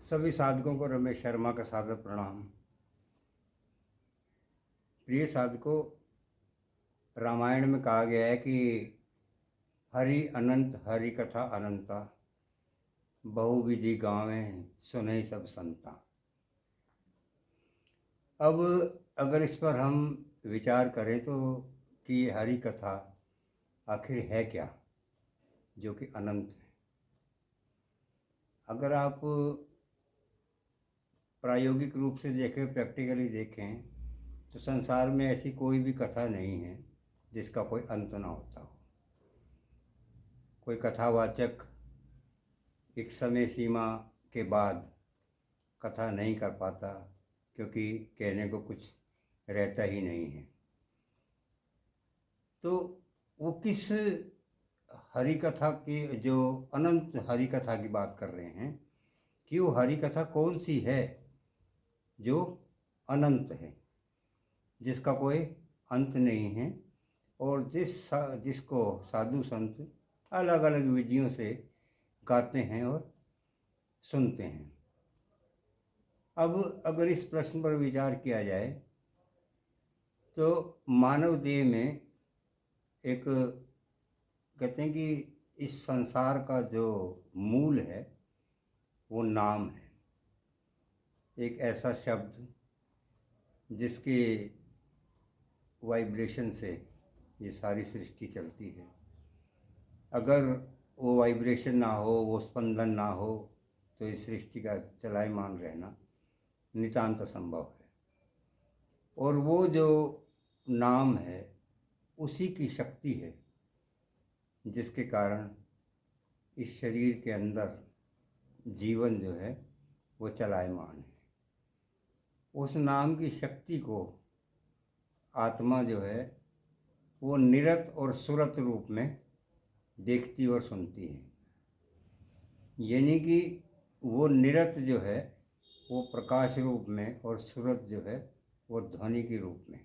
सभी साधकों को रमेश शर्मा का सादर प्रणाम। प्रिय साधकों, रामायण में कहा गया है कि हरि अनंत हरि कथा अनंता, बहुविधि गावें सुने सब संता। अब अगर इस पर हम विचार करें तो कि हरि कथा आखिर है क्या जो कि अनंत है। अगर आप प्रायोगिक रूप से देखें, प्रैक्टिकली देखें, तो संसार में ऐसी कोई भी कथा नहीं है जिसका कोई अंत ना होता हो। कोई कथावाचक एक समय सीमा के बाद कथा नहीं कर पाता, क्योंकि कहने को कुछ रहता ही नहीं है। तो वो किस हरि कथा की, जो अनंत हरि कथा की बात कर रहे हैं, कि वो हरि कथा कौन सी है जो अनंत है, जिसका कोई अंत नहीं है, और जिसको साधु संत अलग अलग विधियों से गाते हैं और सुनते हैं। अब अगर इस प्रश्न पर विचार किया जाए तो मानव देह में एक, कहते हैं कि इस संसार का जो मूल है वो नाम है। एक ऐसा शब्द जिसके वाइब्रेशन से ये सारी सृष्टि चलती है। अगर वो वाइब्रेशन ना हो, वो स्पंदन ना हो, तो इस सृष्टि का चलायमान रहना नितांत असंभव है। और वो जो नाम है उसी की शक्ति है जिसके कारण इस शरीर के अंदर जीवन जो है वो चलायमान है। उस नाम की शक्ति को आत्मा जो है वो निरत और सुरत रूप में देखती और सुनती है। यानी कि वो निरत जो है वो प्रकाश रूप में और सुरत जो है वो ध्वनि के रूप में है।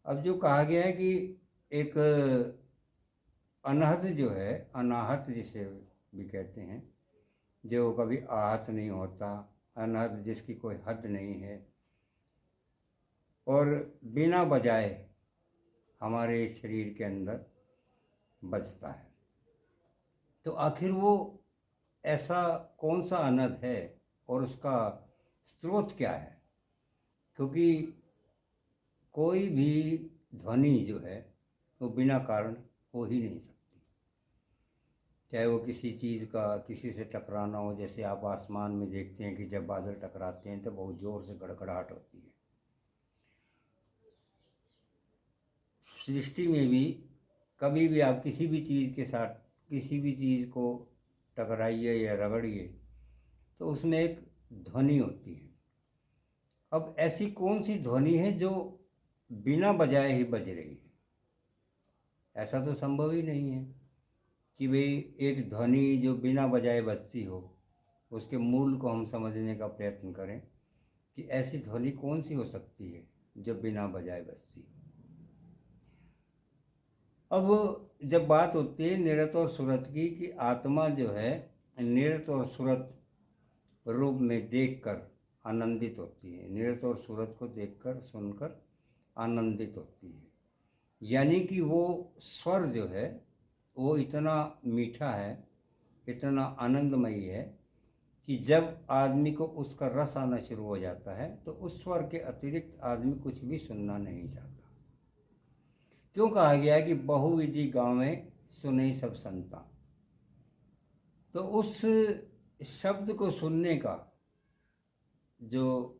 अब जो कहा गया है कि एक अनहद जो है, अनाहत जिसे भी कहते हैं, जो कभी आहत नहीं होता, अनहद जिसकी कोई हद नहीं है और बिना बजाए हमारे शरीर के अंदर बजता है। तो आखिर वो ऐसा कौन सा अनहद है और उसका स्रोत क्या है? क्योंकि कोई भी ध्वनि जो है वो बिना कारण हो ही नहीं सकती। चाहे वो किसी चीज़ का किसी से टकराना हो, जैसे आप आसमान में देखते हैं कि जब बादल टकराते हैं तो बहुत ज़ोर से गड़गड़ाहट होती है। सृष्टि में भी कभी भी आप किसी भी चीज़ के साथ किसी भी चीज़ को टकराइए या रगड़िए तो उसमें एक ध्वनि होती है। अब ऐसी कौन सी ध्वनि है जो बिना बजाए ही बज रही है? ऐसा तो संभव ही नहीं है कि भाई एक ध्वनि जो बिना बजाए बजती हो, उसके मूल को हम समझने का प्रयत्न करें कि ऐसी ध्वनि कौन सी हो सकती है जो बिना बजाए बजती हो। अब जब बात होती है निरत और सुरत की, कि आत्मा जो है निरत और सुरत रूप में देखकर आनंदित होती है, निरत और सुरत को देखकर सुनकर आनंदित होती है। यानी कि वो स्वर जो है वो इतना मीठा है, इतना आनंदमयी है कि जब आदमी को उसका रस आना शुरू हो जाता है तो उस स्वर के अतिरिक्त आदमी कुछ भी सुनना नहीं चाहता। क्यों कहा गया है कि बहुविधि गावें सुने सब संता? तो उस शब्द को सुनने का जो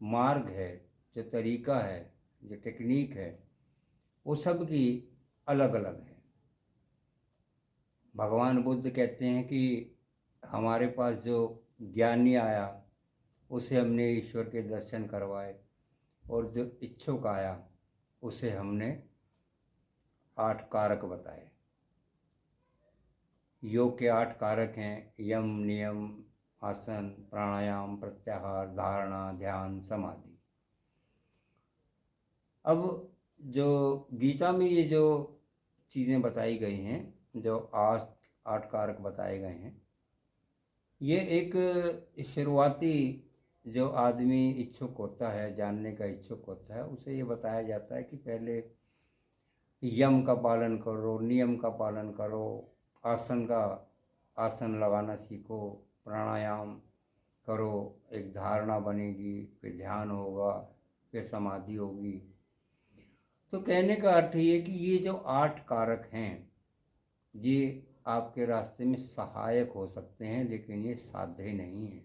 मार्ग है, जो तरीका है, जो टेक्निक है, वो सब की अलग अलग है। भगवान बुद्ध कहते हैं कि हमारे पास जो ज्ञानी आया उसे हमने ईश्वर के दर्शन करवाए, और जो इच्छुक आया उसे हमने 8 कारक बताए। योग के 8 कारक हैं: यम, नियम, आसन, प्राणायाम, प्रत्याहार, धारणा, ध्यान, समाधि। अब जो गीता में ये जो चीज़ें बताई गई हैं, जो 8 कारक बताए गए हैं, ये एक शुरुआती जो आदमी इच्छुक होता है, जानने का इच्छुक होता है, उसे ये बताया जाता है कि पहले यम का पालन करो, नियम का पालन करो, आसन लगाना सीखो, प्राणायाम करो, एक धारणा बनेगी, फिर ध्यान होगा, फिर समाधि होगी। तो कहने का अर्थ ये कि ये जो 8 कारक हैं ये आपके रास्ते में सहायक हो सकते हैं, लेकिन ये साध्य नहीं है।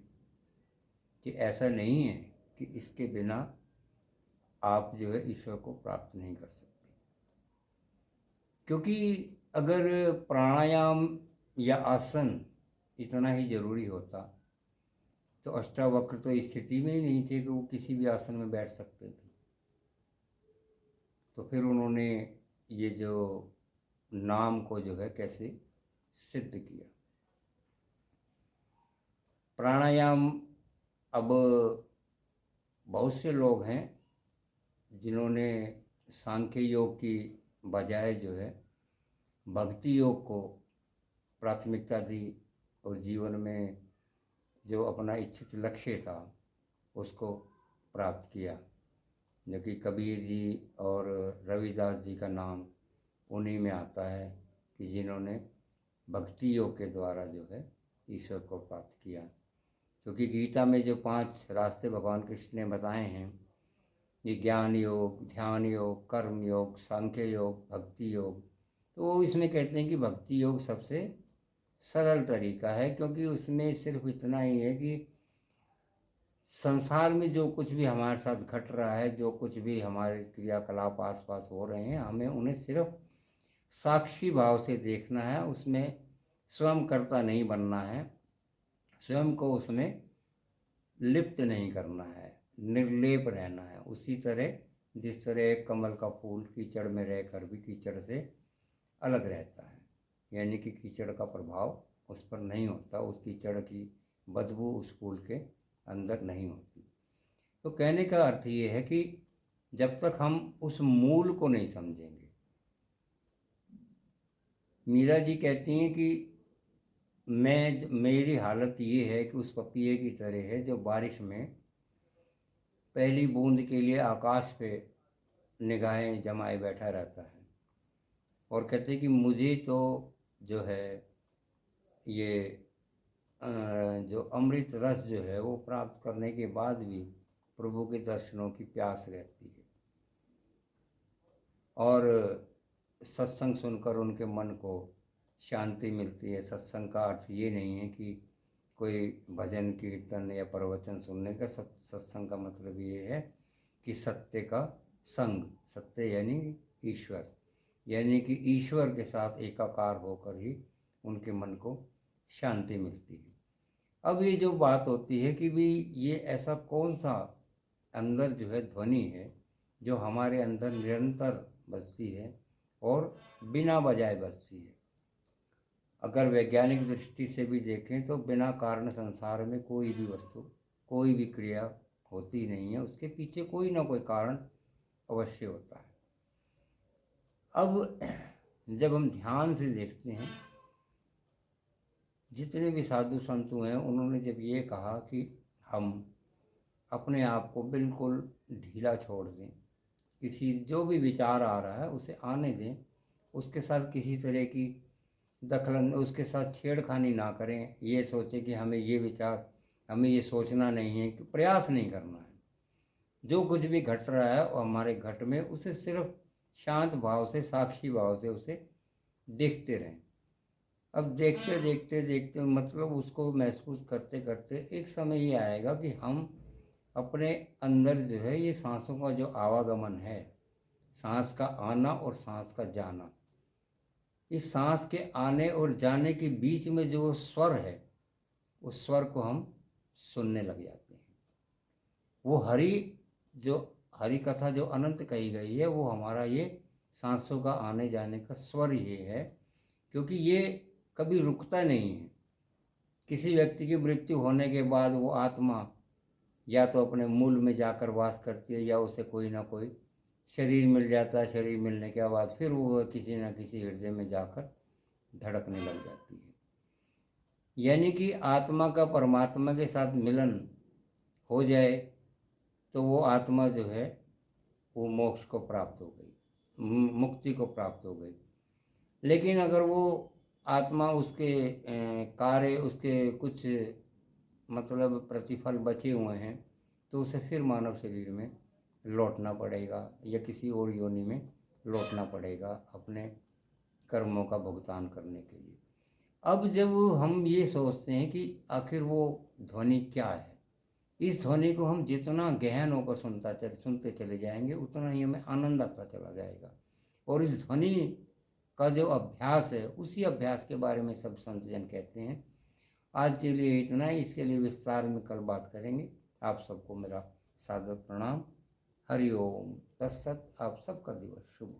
कि ऐसा नहीं है कि इसके बिना आप जो है ईश्वर को प्राप्त नहीं कर सकते। क्योंकि अगर प्राणायाम या आसन इतना ही जरूरी होता तो अष्टावक्र तो इस स्थिति में ही नहीं थे कि वो किसी भी आसन में बैठ सकते थे। तो फिर उन्होंने ये जो नाम को जो है कैसे सिद्ध किया। प्राणायाम, अब बहुत से लोग हैं जिन्होंने सांख्य योग की बजाय जो है भक्ति योग को प्राथमिकता दी और जीवन में जो अपना इच्छित लक्ष्य था उसको प्राप्त किया। जो कि कबीर जी और रविदास जी का नाम उन्हीं में आता है कि जिन्होंने भक्ति योग के द्वारा जो है ईश्वर को प्राप्त किया। क्योंकि गीता में जो 5 रास्ते भगवान कृष्ण ने बताए हैं, ये ज्ञान योग, ध्यान योग, कर्म योग, सांख्य योग, भक्ति योग, तो वो इसमें कहते हैं कि भक्ति योग सबसे सरल तरीका है, क्योंकि उसमें सिर्फ इतना ही है कि संसार में जो कुछ भी हमारे साथ घट रहा है, जो कुछ भी हमारे क्रियाकलाप आसपास हो रहे हैं, हमें उन्हें सिर्फ साक्षी भाव से देखना है। उसमें स्वयं कर्ता नहीं बनना है, स्वयं को उसमें लिप्त नहीं करना है, निर्लेप रहना है। उसी तरह जिस तरह एक कमल का फूल कीचड़ में रहकर भी कीचड़ से अलग रहता है, यानी कि कीचड़ का प्रभाव उस पर नहीं होता, उस कीचड़ की बदबू उस फूल के अंदर नहीं होती। तो कहने का अर्थ ये है कि जब तक हम उस मूल को नहीं समझेंगे, मीरा जी कहती हैं कि मेरी हालत ये है कि उस पपीहे की तरह है जो बारिश में पहली बूंद के लिए आकाश पे निगाहें जमाए बैठा रहता है, और कहते हैं कि मुझे तो जो है ये जो अमृत रस जो है वो प्राप्त करने के बाद भी प्रभु के दर्शनों की प्यास रहती है। और सत्संग सुनकर उनके मन को शांति मिलती है। सत्संग का अर्थ ये नहीं है कि कोई भजन कीर्तन या प्रवचन सुनने का। सत्संग का मतलब ये है कि सत्य का संग, सत्य यानी ईश्वर, यानी कि ईश्वर के साथ एकाकार होकर ही उनके मन को शांति मिलती है। अब ये जो बात होती है कि भी ये ऐसा कौन सा अंदर जो है ध्वनि है जो हमारे अंदर निरंतर बजती है और बिना बजाए बजती है। अगर वैज्ञानिक दृष्टि से भी देखें तो बिना कारण संसार में कोई भी वस्तु, कोई भी क्रिया होती नहीं है, उसके पीछे कोई ना कोई कारण अवश्य होता है। अब जब हम ध्यान से देखते हैं, जितने भी साधु संतु हैं उन्होंने जब ये कहा कि हम अपने आप को बिल्कुल ढीला छोड़ दें, किसी जो भी विचार आ रहा है उसे आने दें, उसके साथ किसी तरह की दखल, उसके साथ छेड़खानी ना करें, ये सोचें कि हमें ये विचार, हमें ये सोचना नहीं है, कि प्रयास नहीं करना है। जो कुछ भी घट रहा है और हमारे घट में, उसे सिर्फ शांत भाव से, साक्षी भाव से उसे देखते रहें। अब देखते देखते देखते मतलब उसको महसूस करते करते एक समय ये आएगा कि हम अपने अंदर जो है ये सांसों का जो आवागमन है, सांस का आना और सांस का जाना, इस सांस के आने और जाने के बीच में जो स्वर है, उस स्वर को हम सुनने लग जाते हैं। वो जो हरि कथा जो अनंत कही गई है, वो हमारा ये सांसों का आने जाने का स्वर ये है, क्योंकि ये कभी रुकता नहीं है। किसी व्यक्ति की मृत्यु होने के बाद वो आत्मा या तो अपने मूल में जाकर वास करती है, या उसे कोई ना कोई शरीर मिल जाता है। शरीर मिलने के बाद फिर वो किसी न किसी हृदय में जाकर धड़कने लग जाती है। यानी कि आत्मा का परमात्मा के साथ मिलन हो जाए तो वो आत्मा जो है वो मोक्ष को प्राप्त हो गई, मुक्ति को प्राप्त हो गई। लेकिन अगर वो आत्मा उसके कार्य, उसके कुछ मतलब प्रतिफल बचे हुए हैं, तो उसे फिर मानव शरीर में लौटना पड़ेगा या किसी और योनि में लौटना पड़ेगा अपने कर्मों का भुगतान करने के लिए। अब जब हम ये सोचते हैं कि आखिर वो ध्वनि क्या है, इस ध्वनि को हम जितना गहन होकर सुनते चले जाएंगे उतना ही हमें आनंद आता चला जाएगा। और इस ध्वनि का जो अभ्यास है, उसी अभ्यास के बारे में सब संत जन कहते हैं। आज के लिए इतना ही, इसके लिए विस्तार में कल बात करेंगे। आप सबको मेरा सादर प्रणाम। हरि ओम तत्सत। आप सबका दिवस शुभ।